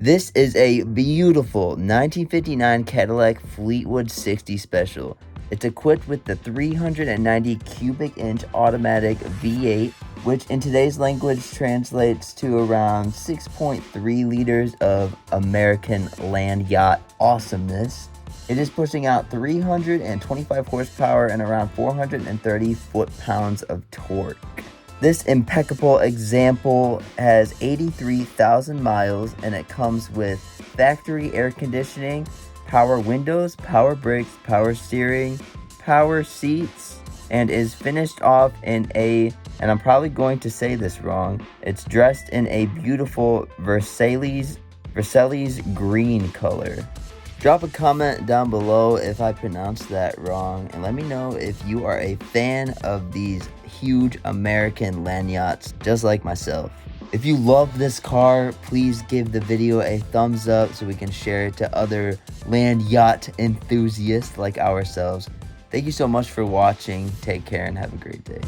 This is a beautiful 1959 Cadillac Fleetwood 60 Special. It's equipped with the 390 cubic inch automatic V8, which in today's language translates to around 6.3 liters of American land yacht awesomeness. It is pushing out 325 horsepower and around 430 foot-pounds of torque. This impeccable example has 83,000 miles, and it comes with factory air conditioning, power windows, power brakes, power steering, power seats, and is finished off in and I'm probably going to say this wrong, it's dressed in a beautiful Versailles green color. Drop a comment down below if I pronounced that wrong, and let me know if you are a fan of these huge American land yachts just like myself. If you love this car, please give the video a thumbs up so we can share it to other land yacht enthusiasts like ourselves. Thank you so much for watching. Take care and have a great day.